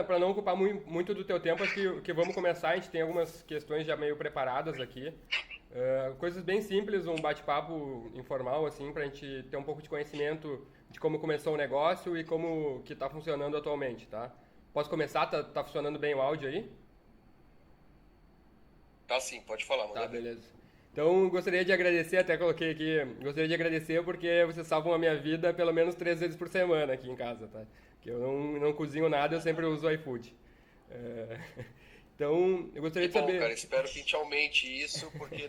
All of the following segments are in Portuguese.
para não ocupar muito do teu tempo, acho que vamos começar. A gente tem algumas questões já meio preparadas aqui. Coisas bem simples, um bate-papo informal, assim, para a gente ter um pouco de conhecimento de como começou o negócio e como que está funcionando atualmente, tá? Posso começar? Tá funcionando bem o áudio aí? Tá sim, pode falar, Tá, manda ver. beleza. Então, gostaria de agradecer, até coloquei aqui, gostaria de agradecer porque vocês salvam a minha vida pelo menos 3 vezes por semana aqui em casa, tá? Que eu não cozinho nada, eu sempre uso o iFood. É, Então, eu gostaria Que de bom, cara. saber. Espero que a gente aumente isso, porque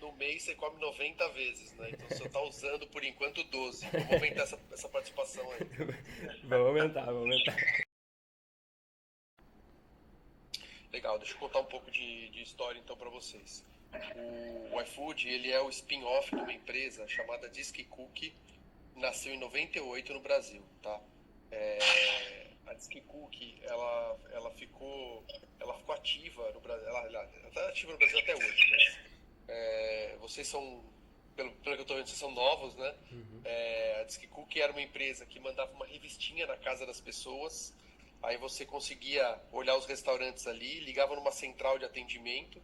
no mês você come 90 vezes, né? Então você tá usando por enquanto 12. Vamos aumentar essa participação aí. Vamos aumentar, vamos aumentar. Legal, deixa eu contar um pouco de história então para vocês. O iFood, ele é o spin-off de uma empresa chamada Disque Cookie, nasceu em 98 no Brasil, tá? A Disque Cookie, ela ficou ativa no Brasil, ela está ativa no Brasil até hoje, mas vocês são, pelo que eu estou vendo, vocês são novos, né? A Disque Cookie era uma empresa que mandava uma revistinha na casa das pessoas, aí você conseguia olhar os restaurantes ali, ligava numa central de atendimento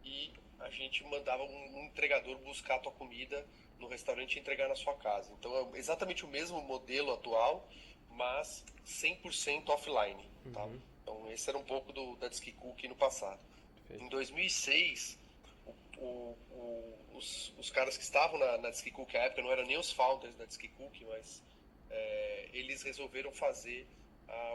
e a gente mandava um entregador buscar a tua comida no restaurante e entregar na sua casa. Então é exatamente o mesmo modelo atual, mas 100% offline, tá? Então esse era um pouco da Disque Cookie no passado. Em Perfeito. 2006, os caras que estavam na Disque Cookie à época não eram nem os founders da Disque Cookie, mas eles resolveram fazer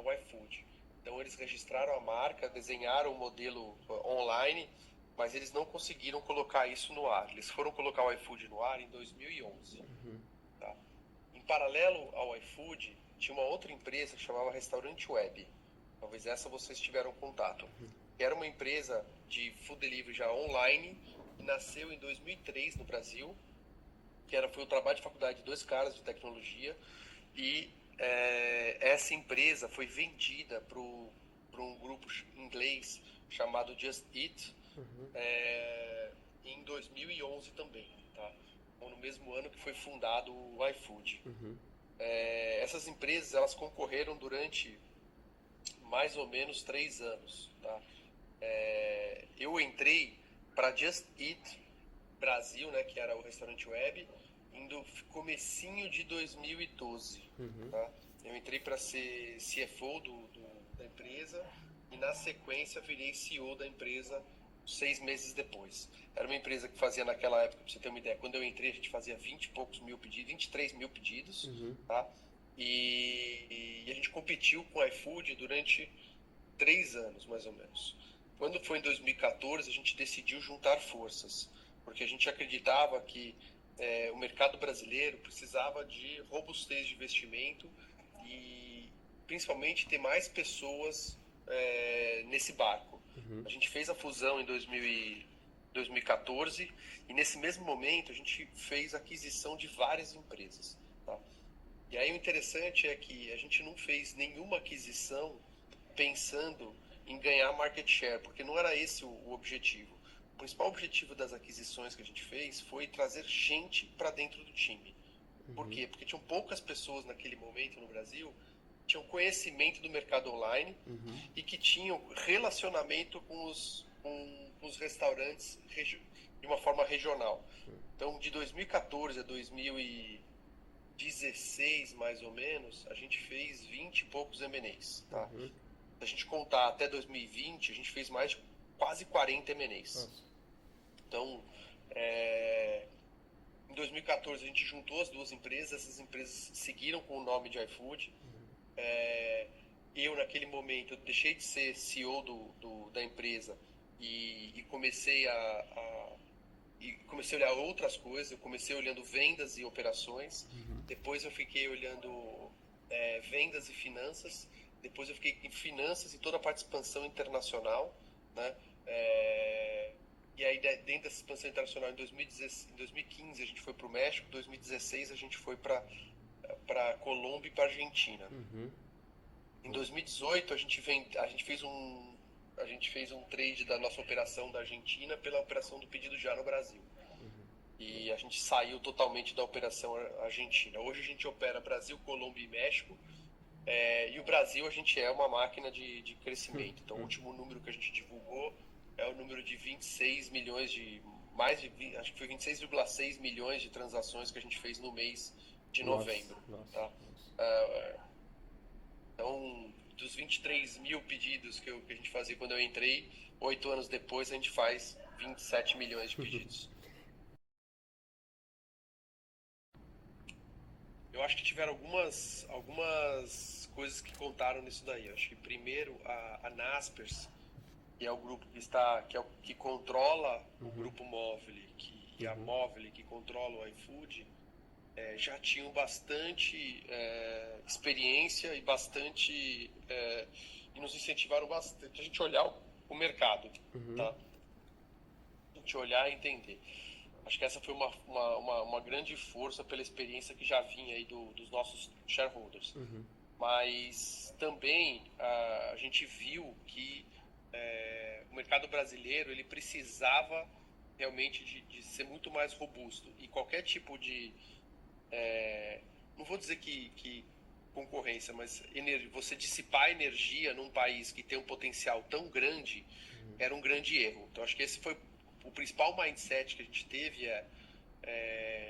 o iFood. Então eles registraram a marca, desenharam o modelo online, mas eles não conseguiram colocar isso no ar. Eles foram colocar o iFood no ar em 2011. Tá? Em paralelo ao iFood, tinha uma outra empresa que chamava Restaurante Web. Talvez essa vocês tiveram contato. Era uma empresa de food delivery já online, que nasceu em 2003 no Brasil, foi o trabalho de faculdade de dois caras de tecnologia, e essa empresa foi vendida para um grupo inglês chamado Just Eat, em 2011 também, tá? Ou no mesmo ano que foi fundado o iFood. Essas empresas elas concorreram durante mais ou menos 3 anos, tá? Eu entrei para Just Eat Brasil, né, que era o restaurante web, indo comecinho de 2012, tá? Eu entrei para ser CFO da empresa e na sequência virei CEO da empresa 6 meses depois. Era uma empresa que fazia naquela época, para você ter uma ideia, quando eu entrei a gente fazia 20 e poucos mil pedidos, 23 mil pedidos, tá? E a gente competiu com o iFood durante 3 anos, mais ou menos. Quando foi em 2014, a gente decidiu juntar forças, porque a gente acreditava que o mercado brasileiro precisava de robustez de investimento e principalmente ter mais pessoas nesse barco. A gente fez a fusão em 2014 e nesse mesmo momento a gente fez a aquisição de várias empresas. Tá? E aí o interessante é que a gente não fez nenhuma aquisição pensando em ganhar market share, porque não era esse o objetivo. O principal objetivo das aquisições que a gente fez foi trazer gente para dentro do time. Por quê? Porque tinham poucas pessoas naquele momento no Brasil que tinham conhecimento do mercado online e que tinham relacionamento com os restaurantes de uma forma regional. Então, de 2014 a 2016, mais ou menos, a gente fez 20 e poucos M&As, tá? Se a gente contar até 2020, a gente fez mais de quase 40 M&As. Nossa. Então, em 2014 a gente juntou as duas empresas, essas empresas seguiram com o nome de iFood. Eu, naquele momento, eu deixei de ser CEO da empresa e comecei comecei a olhar outras coisas. Eu comecei olhando vendas e operações, depois eu fiquei olhando vendas e finanças, depois eu fiquei em finanças e toda a parte de expansão internacional, né? E aí dentro dessa expansão internacional, em 2015 a gente foi para o México, em 2016 a gente foi para Colômbia e para Argentina. Em 2018 a gente fez um trade da nossa operação da Argentina pela operação do pedido já no Brasil. E a gente saiu totalmente da operação argentina. Hoje a gente opera Brasil, Colômbia e México. E o Brasil, a gente é uma máquina de crescimento. Então, o último número que a gente divulgou é o número de 26 milhões acho que foi 26,6 milhões de transações que a gente fez no mês de novembro. Tá? Então, dos 23 mil pedidos que a gente fazia quando eu entrei, 8 anos depois a gente faz 27 milhões de pedidos. Eu acho que tiveram algumas coisas que contaram nisso daí. Eu acho que primeiro a Naspers, que é o grupo que controla o grupo Movile, e a Movile que controla o iFood, já tinham bastante experiência e e nos incentivaram bastante a gente olhar o mercado, tá? A gente olhar e entender. Acho que essa foi uma grande força pela experiência que já vinha aí dos nossos shareholders. Mas também a gente viu que o mercado brasileiro ele precisava realmente de ser muito mais robusto. E qualquer tipo de... não vou dizer que concorrência, mas você dissipar energia num país que tem um potencial tão grande era um grande erro. Então, acho que esse foi o principal mindset que a gente teve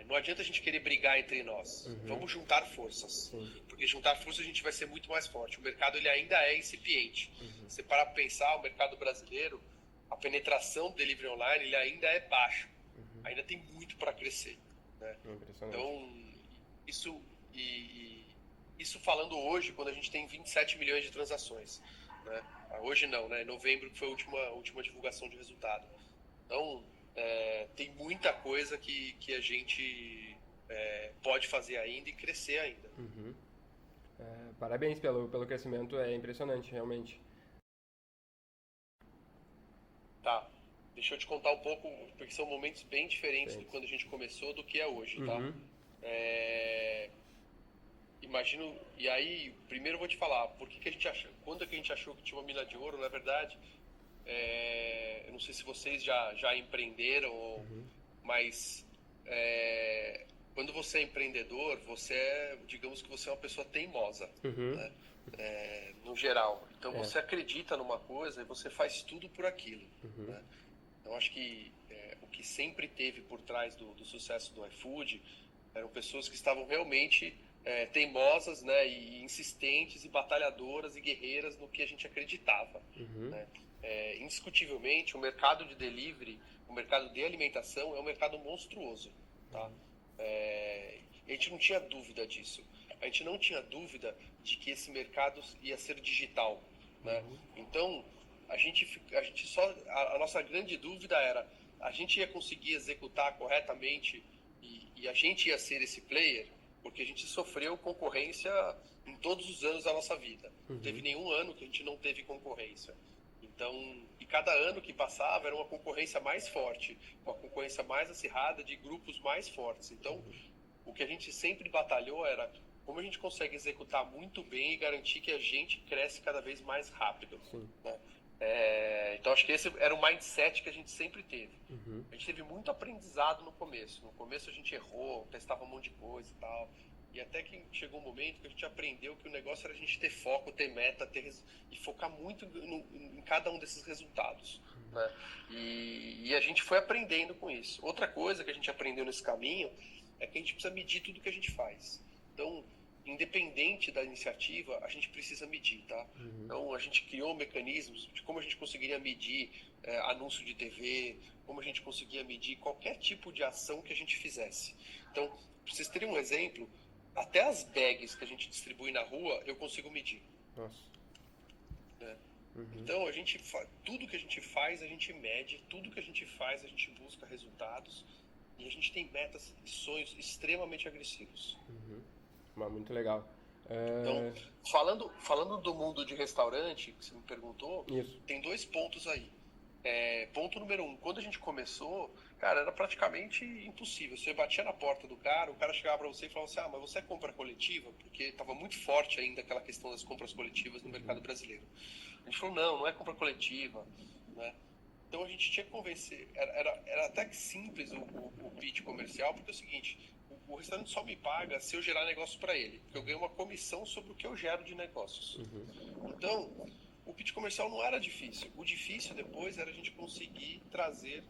não adianta a gente querer brigar entre nós. Vamos juntar forças. Porque juntar forças a gente vai ser muito mais forte. O mercado ele ainda é incipiente. Se você parar para pensar, o mercado brasileiro, a penetração do delivery online ele ainda é baixo. Ainda tem muito para crescer. Né? Então, isso falando hoje, quando a gente tem 27 milhões de transações. Né? Hoje não, né? Em novembro que foi a última divulgação de resultado. Então, tem muita coisa que a gente pode fazer ainda e crescer ainda. Parabéns pelo crescimento, é impressionante, realmente. Tá, deixa eu te contar um pouco, porque são momentos bem diferentes de quando a gente começou do que é hoje, tá? Imagino, e aí, primeiro eu vou te falar, quando é que a gente achou que tinha uma mina de ouro, na verdade, eu não sei se vocês já empreenderam, mas quando você é empreendedor, digamos que você é uma pessoa teimosa, né? No geral. Então você acredita numa coisa e você faz tudo por aquilo. Né? Então acho que o que sempre teve por trás do sucesso do iFood eram pessoas que estavam realmente teimosas, né, e insistentes e batalhadoras e guerreiras no que a gente acreditava. Né? Indiscutivelmente, o mercado de delivery, o mercado de alimentação é um mercado monstruoso. Tá? A gente não tinha dúvida disso. A gente não tinha dúvida de que esse mercado ia ser digital. Né? Então, a nossa grande dúvida era, a gente ia conseguir executar corretamente e a gente ia ser esse player, porque a gente sofreu concorrência em todos os anos da nossa vida. Não teve nenhum ano que a gente não teve concorrência. Então, e cada ano que passava era uma concorrência mais forte, uma concorrência mais acirrada de grupos mais fortes. Então, o que a gente sempre batalhou era como a gente consegue executar muito bem e garantir que a gente cresce cada vez mais rápido. Né? Então, acho que esse era o mindset que a gente sempre teve. A gente teve muito aprendizado no começo. No começo a gente errou, testava um monte de coisa e tal. E até que chegou um momento que a gente aprendeu que o negócio era a gente ter foco, ter meta, e focar muito em cada um desses resultados. Né? E a gente foi aprendendo com isso. Outra coisa que a gente aprendeu nesse caminho é que a gente precisa medir tudo que a gente faz. Então, independente da iniciativa, a gente precisa medir, tá? Então, a gente criou mecanismos de como a gente conseguiria medir anúncio de TV, como a gente conseguia medir qualquer tipo de ação que a gente fizesse. Então, para vocês terem um exemplo, até as bags que a gente distribui na rua, eu consigo medir. Nossa. Né? Então, tudo que a gente faz, a gente mede, tudo que a gente faz, a gente busca resultados, e a gente tem metas e sonhos extremamente agressivos. Muito legal. Então, falando do mundo de restaurante, que você me perguntou, tem 2 pontos aí. Ponto número 1, quando a gente começou, cara, era praticamente impossível. Você batia na porta do cara, o cara chegava pra você e falava assim, mas você compra coletiva? Porque estava muito forte ainda aquela questão das compras coletivas no mercado brasileiro. A gente falou, não é compra coletiva, né? Então a gente tinha que convencer, era até que simples o pitch comercial, porque é o seguinte, o restaurante só me paga se eu gerar negócio para ele, porque eu ganho uma comissão sobre o que eu gero de negócios. Então, o pitch comercial não era difícil. O difícil depois era a gente conseguir trazer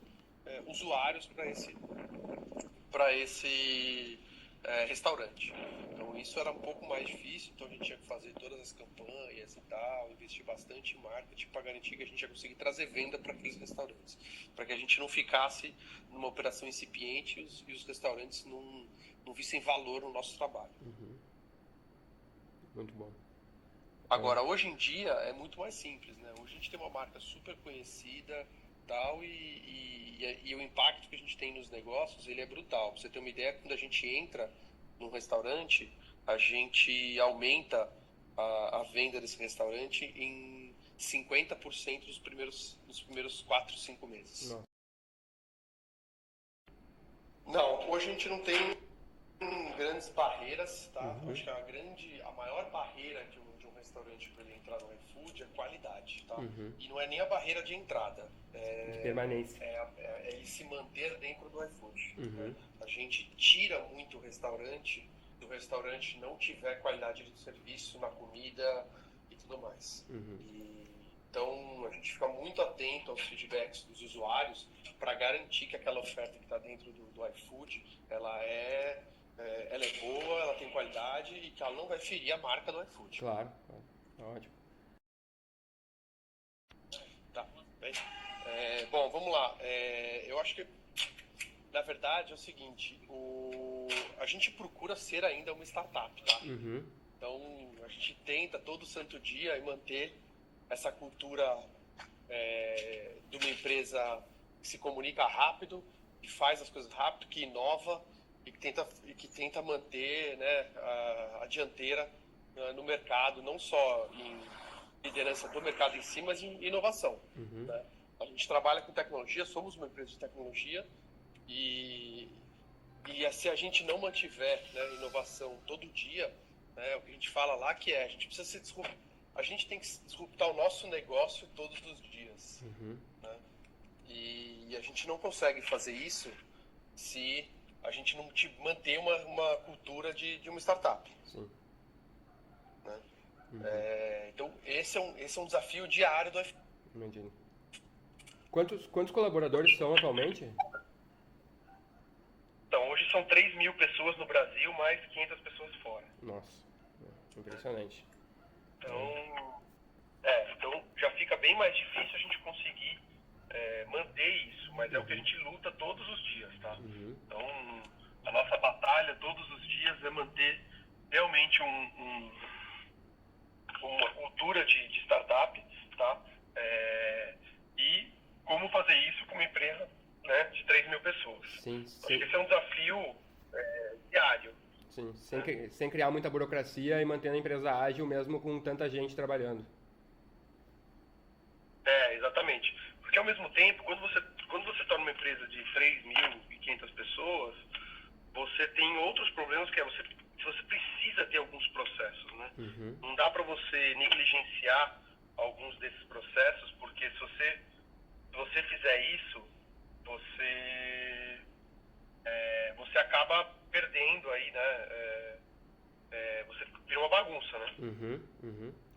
usuários para esse restaurante. Então isso era um pouco mais difícil, então a gente tinha que fazer todas as campanhas e tal, investir bastante em marketing para garantir que a gente ia conseguir trazer venda para aqueles restaurantes, para que a gente não ficasse numa operação incipiente e os restaurantes não vissem valor no nosso trabalho. Muito bom. Agora, hoje em dia é muito mais simples, né? Hoje a gente tem uma marca super conhecida, tal, e o impacto que a gente tem nos negócios, ele é brutal. Pra você ter uma ideia, quando a gente entra num restaurante, a gente aumenta a venda desse restaurante em 50% nos primeiros 4, 5 meses. Não, hoje a gente não tem grandes barreiras, tá? Acho que a maior barreira de um restaurante para ele entrar no iFood é qualidade, tá? E não é nem a barreira de entrada, de permanência. É ele se manter dentro do iFood. Né? A gente tira muito o restaurante do restaurante não tiver qualidade de serviço na comida e tudo mais. Então a gente fica muito atento aos feedbacks dos usuários para garantir que aquela oferta que está dentro do iFood, ela é boa, ela tem qualidade e que ela não vai ferir a marca do iFood. Claro. Ótimo. Tá, bem. Bom, vamos lá. Eu acho que, na verdade, é o seguinte, a gente procura ser ainda uma startup, tá? Então, a gente tenta todo santo dia manter essa cultura de uma empresa que se comunica rápido, que faz as coisas rápido, que inova e que tenta manter, né, a dianteira no mercado, não só em liderança do mercado em si, mas em inovação. Né? A gente trabalha com tecnologia, somos uma empresa de tecnologia e se a gente não mantiver, né, inovação todo dia, né, o que a gente fala lá que a gente precisa a gente tem que disruptar o nosso negócio todos os dias. Né? E a gente não consegue fazer isso se a gente não manter uma cultura de uma startup. Sim. Né? Então, esse é um desafio diário do iFood. Imagino. Quantos colaboradores são atualmente? Então, hoje são 3.000 pessoas no Brasil, mais 500 pessoas fora. Nossa, impressionante. Então já fica bem mais difícil a gente conseguir manter isso, mas é o que a gente luta todos os dias, tá? Então, a nossa batalha todos os dias é manter realmente uma cultura de startup, tá? E como fazer isso com uma empresa, né, de 3.000 pessoas. Sim, Acho que esse é um desafio diário. Sim, sem criar muita burocracia e mantendo a empresa ágil mesmo com tanta gente trabalhando. Exatamente. Porque ao mesmo tempo, quando você torna uma empresa de 3.500 pessoas, você tem outros problemas que você precisa ter alguns processos, né? Não dá para você negligenciar alguns desses processos, porque se você fizer isso, você acaba perdendo aí, né? Você vira uma bagunça, né?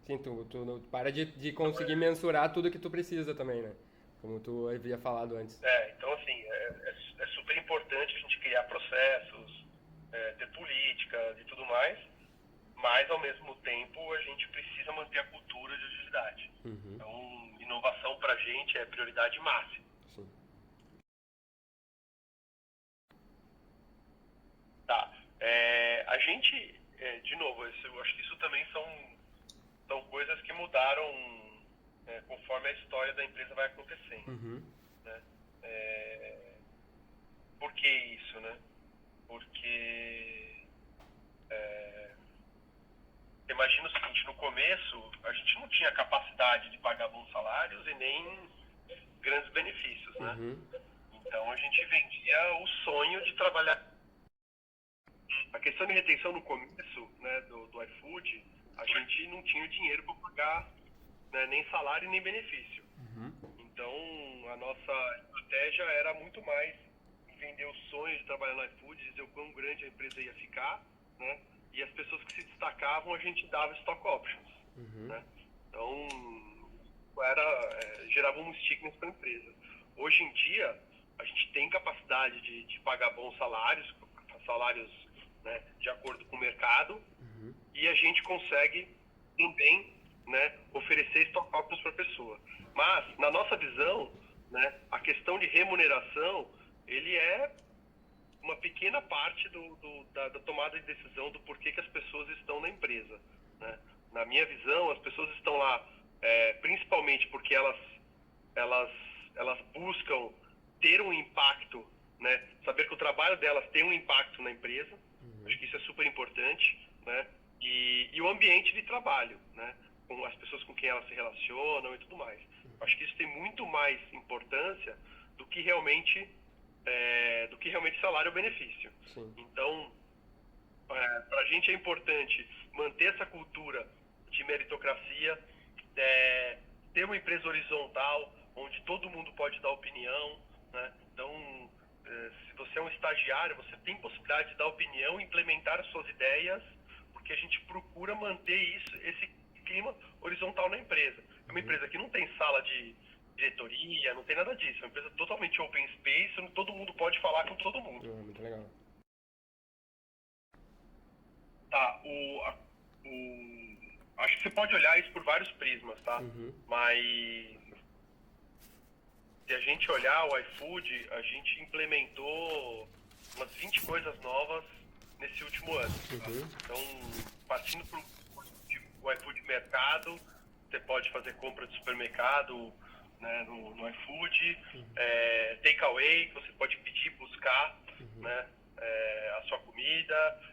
Sim, tu para de conseguir mensurar tudo que tu precisa também, né? Como tu havia falado antes. Então assim, é super importante a gente criar processos, ter políticas e tudo mais, mas ao mesmo tempo a gente precisa manter a cultura de agilidade. Então, inovação pra gente é prioridade máxima. Sim. Tá. A gente, de novo, eu acho que isso também são coisas que mudaram conforme a história da empresa vai acontecendo. Né? Por que isso, né? Porque imagina o seguinte, no começo a gente não tinha capacidade de pagar bons salários e nem grandes benefícios, né? Então a gente vendia o sonho de trabalhar. A questão de retenção no começo, né, do iFood, a gente não tinha dinheiro para pagar, né, nem salário nem benefício. Então a nossa estratégia era muito mais vender o sonho de trabalhar no iFood, dizer o quão grande a empresa ia ficar, né? E as pessoas que se destacavam, a gente dava stock options, né? Então, gerava um stigma para a empresa. Hoje em dia, a gente tem capacidade de pagar bons salários, né, de acordo com o mercado, e a gente consegue também, né, oferecer stock options para a pessoa. Mas, na nossa visão, né, a questão de remuneração, ele é uma pequena parte da tomada de decisão do porquê que as pessoas estão na empresa, né? Na minha visão, as pessoas estão lá principalmente porque elas buscam ter um impacto, né? Saber que o trabalho delas tem um impacto na empresa. Acho que isso é super importante, né? E o ambiente de trabalho, né? Com as pessoas com quem elas se relacionam e tudo mais. Acho que isso tem muito mais importância do que realmente salário ou benefício. Sim. Então, para a gente é importante manter essa cultura de meritocracia, ter uma empresa horizontal, onde todo mundo pode dar opinião, né? Então, se você é um estagiário, você tem possibilidade de dar opinião, implementar as suas ideias, porque a gente procura manter esse clima horizontal na empresa. É uma empresa que não tem sala de diretoria, não tem nada disso. É uma empresa totalmente open space, onde todo mundo pode falar com todo mundo. Muito legal. Tá, acho que você pode olhar isso por vários prismas, tá? Mas se a gente olhar o iFood, a gente implementou umas 20 coisas novas nesse último ano. Tá? Então, partindo para o iFood Mercado, você pode fazer compra de supermercado, né, no iFood, takeaway, que você pode pedir, buscar, né, a sua comida.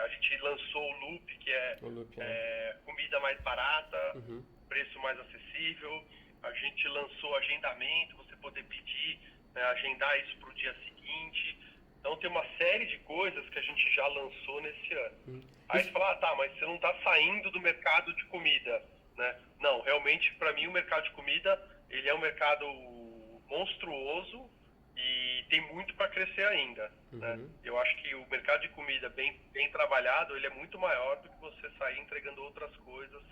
A gente lançou o Loop, que é comida mais barata, preço mais acessível. A gente lançou agendamento, você poder pedir, né, agendar isso para o dia seguinte. Então tem uma série de coisas que a gente já lançou nesse ano. Aí você fala, tá, mas você não está saindo do mercado de comida, né? Não, realmente para mim o mercado de comida, ele é um mercado monstruoso e tem muito para crescer ainda, né? Eu acho que o mercado de comida bem trabalhado, ele é muito maior do que você sair entregando outras coisas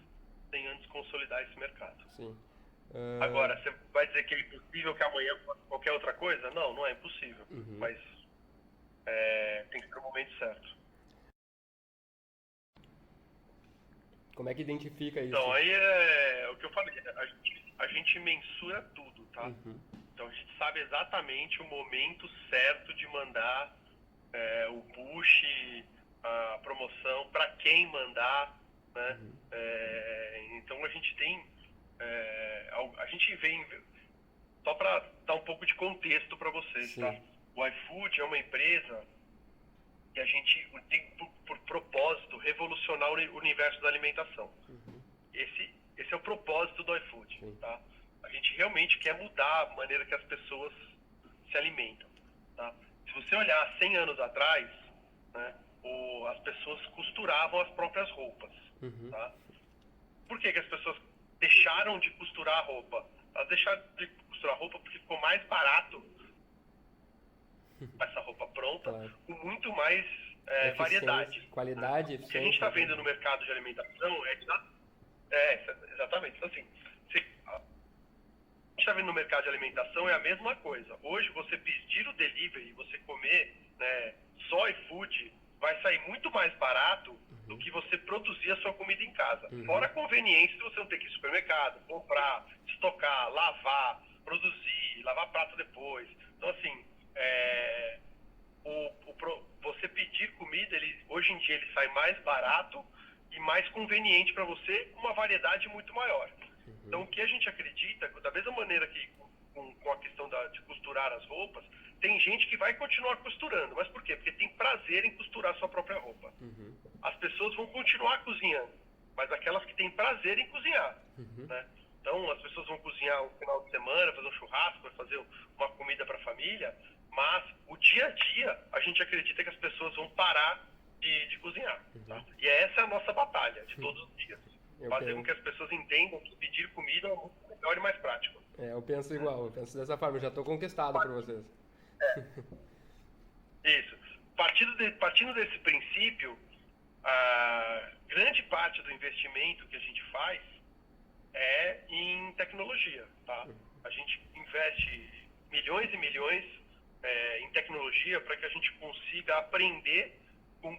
sem antes consolidar esse mercado. Sim. Agora, você vai dizer que é impossível que amanhã qualquer outra coisa? Não, não é impossível, mas tem que ser o momento certo. Como é que identifica isso? Então, aí é o que eu falei, a gente mensura tudo, tá? Então a gente sabe exatamente o momento certo de mandar o push, a promoção, para quem mandar, né? Então a gente tem, a gente vem, só para dar um pouco de contexto para vocês, tá? O iFood é uma empresa que a gente tem por propósito revolucionar o universo da alimentação. Esse é o propósito do iFood, tá? A gente realmente quer mudar a maneira que as pessoas se alimentam, tá? Se você olhar 100 anos atrás, né, as pessoas costuravam as próprias roupas, tá? Por que as pessoas deixaram de costurar a roupa? Elas deixaram de costurar a roupa porque ficou mais barato essa roupa pronta, com muito mais variedade. Qualidade, O que a gente está vendo no mercado de alimentação exatamente. Então, assim, a gente está vendo no mercado de alimentação é a mesma coisa. Hoje, você pedir o delivery, você comer, né, só iFood, vai sair muito mais barato do que você produzir a sua comida em casa. Fora a conveniência de você não ter que ir ao supermercado, comprar, estocar, lavar, produzir, lavar prato depois. Então, assim, você pedir comida, hoje em dia ele sai mais barato e mais conveniente para você, com uma variedade muito maior. Então, o que a gente acredita, da mesma maneira que com a questão de costurar as roupas, tem gente que vai continuar costurando. Mas por quê? Porque tem prazer em costurar sua própria roupa. As pessoas vão continuar cozinhando, mas aquelas que têm prazer em cozinhar, né? Então, as pessoas vão cozinhar no final de semana, fazer um churrasco, vai fazer uma comida para a família, mas o dia a dia, a gente acredita que as pessoas vão parar de cozinhar. Tá? E essa é a nossa batalha de todos os dias. Fazer com que as pessoas entendam que pedir comida é muito melhor e mais prático. Eu penso igual, eu penso dessa forma, eu já estou conquistado por vocês. Isso. Partindo desse princípio, a grande parte do investimento que a gente faz é em tecnologia, tá? A gente investe milhões e milhões em tecnologia para que a gente consiga aprender com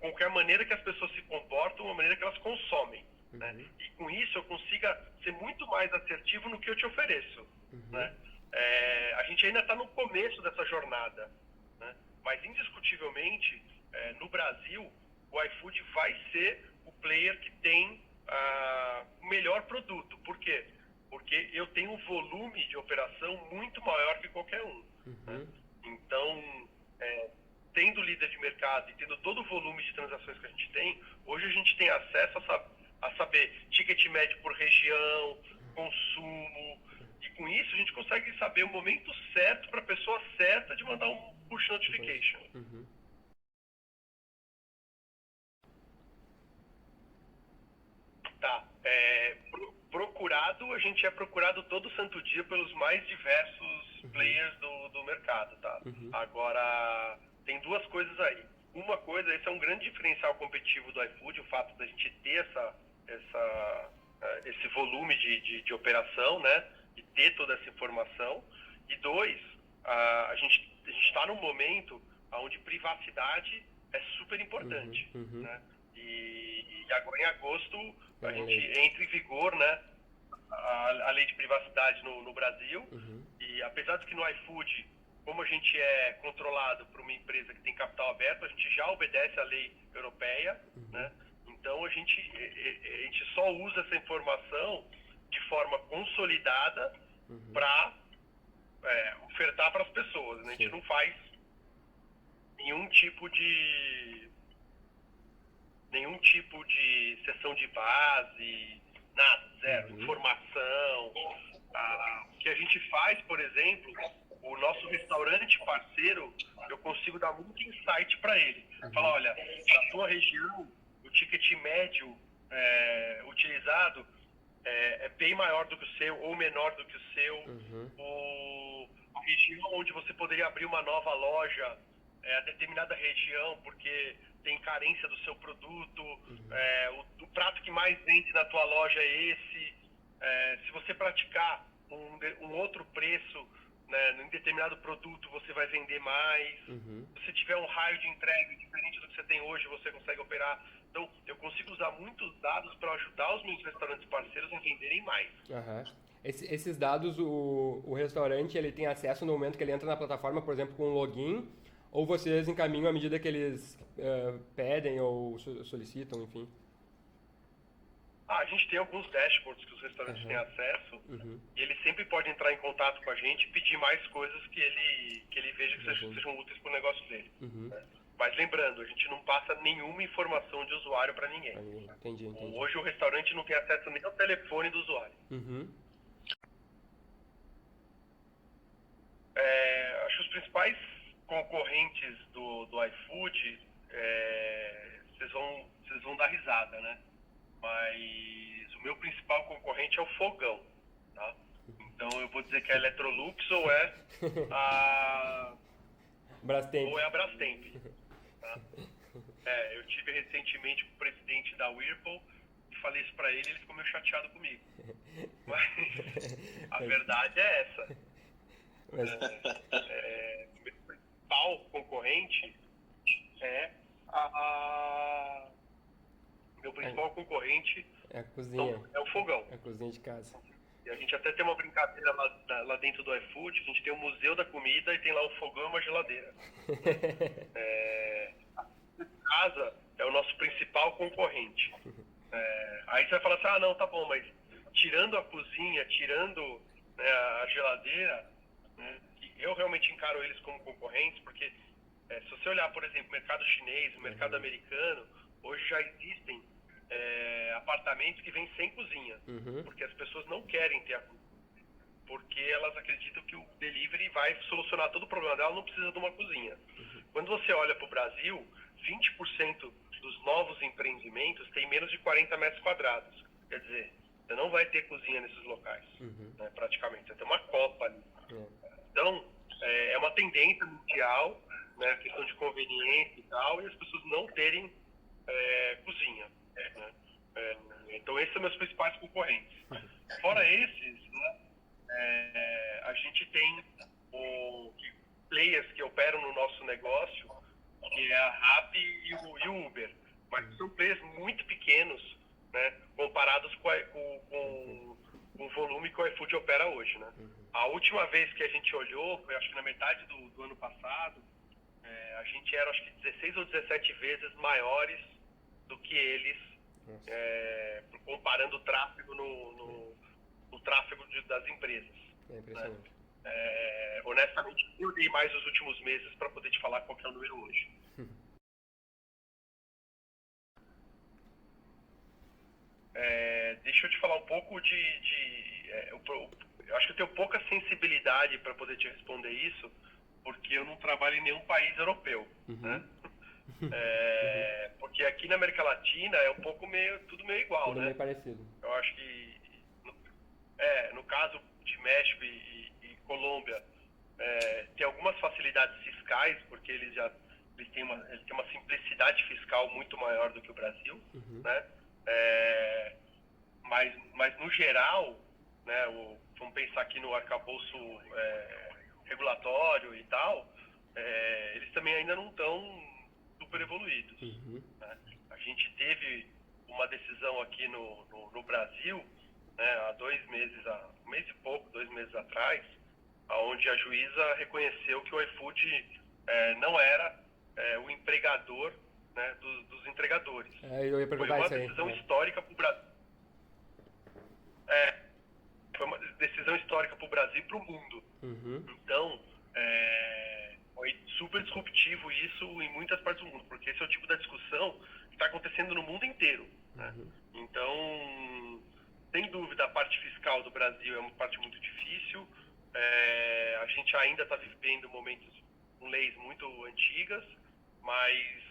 qualquer maneira que as pessoas se comportam, a maneira que elas consomem, né? E com isso eu consiga ser muito mais assertivo no que eu te ofereço, né? A gente ainda está no começo dessa jornada, né? Mas indiscutivelmente, no Brasil, o iFood vai ser o player que tem o melhor produto. Por quê? Porque eu tenho um volume de operação muito maior que qualquer um, né? Então, tendo líder de mercado e tendo todo o volume de transações que a gente tem, hoje a gente tem acesso a saber ticket médio por região, consumo, e com isso a gente consegue saber o momento certo para a pessoa certa de mandar um push notification. Tá. A gente é procurado todo santo dia pelos mais diversos players do mercado, tá? Agora, tem duas coisas aí. Uma coisa, esse é um grande diferencial competitivo do iFood, o fato da gente ter esse volume de operação, né? E ter toda essa informação. E dois, a gente está num momento onde privacidade é super importante, né? E agora em agosto a gente entra em vigor, né, a lei de privacidade no Brasil. E apesar de que no iFood, como a gente é controlado por uma empresa que tem capital aberto, a gente já obedece à lei europeia, né? Então a gente só usa essa informação de forma consolidada para ofertar para as pessoas, né? A gente não faz nenhum tipo de sessão de base, nada, zero, informação. O que a gente faz, por exemplo, o nosso restaurante parceiro, eu consigo dar muito insight para ele. Falar, olha, na sua região, o ticket médio utilizado é bem maior do que o seu ou menor do que o seu. A região onde você poderia abrir uma nova loja a determinada região porque tem carência do seu produto, o prato que mais vende na tua loja é esse. Se você praticar um outro preço, né, em determinado produto, você vai vender mais. Se você tiver um raio de entrega diferente do que você tem hoje, você consegue operar. Então, eu consigo usar muitos dados para ajudar os meus restaurantes parceiros a venderem mais. Esses dados, o restaurante ele tem acesso no momento que ele entra na plataforma, por exemplo, com um login, ou vocês encaminham à medida que eles pedem ou solicitam, enfim? A gente tem alguns dashboards que os restaurantes têm acesso, e ele sempre pode entrar em contato com a gente e pedir mais coisas que ele veja que sejam úteis para o negócio dele. Né? Mas lembrando, a gente não passa nenhuma informação de usuário para ninguém. Entendi. Hoje o restaurante não tem acesso nem ao telefone do usuário. Acho que os principais concorrentes do iFood, vocês vão dar risada, né? Mas o meu principal concorrente é o Fogão, tá? Então eu vou dizer que é a Electrolux ou é a Brastemp. Ou é a Brastemp, tá? Eu tive recentemente com o presidente da Whirlpool e falei isso pra ele, ele ficou meio chateado comigo. Mas a verdade é essa. O meu principal concorrente é meu principal concorrente é a cozinha. É o fogão. É a cozinha de casa. E a gente até tem uma brincadeira lá dentro do iFood, a gente tem o museu da comida e tem lá um fogão e uma geladeira. A casa é o nosso principal concorrente. Aí você vai falar assim, não, tá bom, mas tirando a cozinha, tirando, né, a geladeira, né, eu realmente encaro eles como concorrentes, porque se você olhar, por exemplo, o mercado chinês, o mercado americano, hoje já existem apartamentos que vêm sem cozinha, porque as pessoas não querem ter a cozinha, porque elas acreditam que o delivery vai solucionar todo o problema dela, não precisa de uma cozinha. Quando você olha para o Brasil, 20% dos novos empreendimentos têm menos de 40 metros quadrados. Quer dizer, você não vai ter cozinha nesses locais, né, praticamente. Você tem uma copa ali. Então, é uma tendência mundial, né, questão de conveniência e tal, e as pessoas não terem cozinha, né? Então esses são meus principais concorrentes. Fora esses, né, a gente tem players que operam no nosso negócio, que é a Rappi e o Uber, mas são players muito pequenos, né, comparados com o volume que o iFood opera hoje, né? A última vez que a gente olhou, foi acho que na metade do ano passado, a gente era acho que 16 ou 17 vezes maiores do que eles, comparando o tráfego no tráfego das empresas. É impressionante. Né? Honestamente, eu dei mais os últimos meses para poder te falar qual que é o número hoje. Deixa eu te falar um pouco eu acho que eu tenho pouca sensibilidade para poder te responder isso, porque eu não trabalho em nenhum país europeu, né? Porque aqui na América Latina é um pouco tudo meio igual, tudo né? meio parecido. Eu acho que no caso de México e Colômbia, tem algumas facilidades fiscais, porque eles têm uma simplicidade fiscal muito maior do que o Brasil, né? Mas no geral, né, vamos pensar aqui no arcabouço regulatório e tal, eles também ainda não estão super evoluídos. Né? A gente teve uma decisão aqui no Brasil, né, há 2 meses, um mês e pouco, 2 meses atrás, onde a juíza reconheceu que o iFood não era o empregador, né, dos entregadores. Eu ia Foi perguntar uma isso aí. decisão histórica para o Brasil. Foi uma decisão histórica para o Brasil e para o mundo. Então, foi super disruptivo isso em muitas partes do mundo, porque esse é o tipo da discussão que está acontecendo no mundo inteiro. Né? Então, sem dúvida, a parte fiscal do Brasil é uma parte muito difícil. A gente ainda está vivendo momentos com leis muito antigas, mas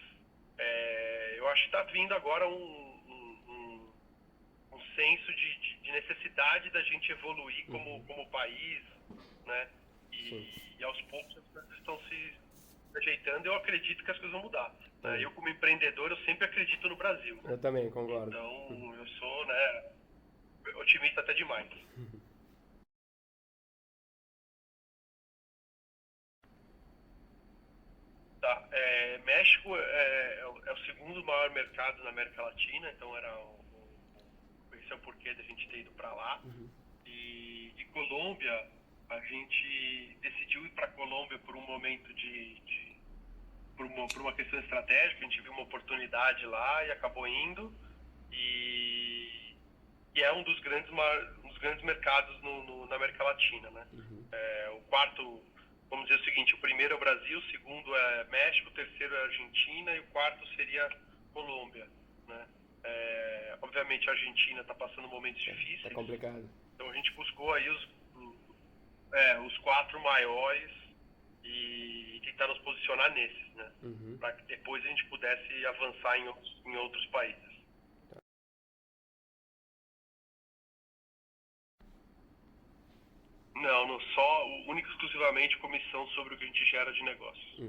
eu acho que está vindo agora um senso de necessidade da gente evoluir como país, né? E aos poucos as coisas estão se ajeitando e eu acredito que as coisas vão mudar. Né? Eu, como empreendedor, eu sempre acredito no Brasil. Né? Eu também, concordo. Então, eu sou, né, otimista até demais. Tá. México é o segundo maior mercado na América Latina, então esse é o porquê da gente ter ido para lá. E Colômbia, a gente decidiu ir para Colômbia por um momento por uma questão estratégica, a gente viu uma oportunidade lá e acabou indo. E é um dos grandes mercados na América Latina, né? O quarto, vamos dizer o seguinte, o primeiro é o Brasil, o segundo é México, o terceiro é a Argentina e o quarto seria Colômbia, né? Obviamente a Argentina está passando momentos difíceis. É complicado. Então a gente buscou aí os 4 maiores e tentar nos posicionar nesses, né? Para que depois a gente pudesse avançar em outros países. Não, só, única e exclusivamente comissão sobre o que a gente gera de negócios.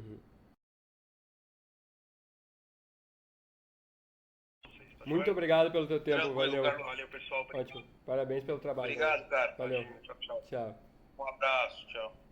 Muito obrigado pelo teu tempo, Tranquilo, valeu. Valeu, pessoal. Obrigado. Ótimo. Parabéns pelo trabalho. Obrigado, cara. Valeu. Imagina. Tchau. Tchau. Um abraço, tchau.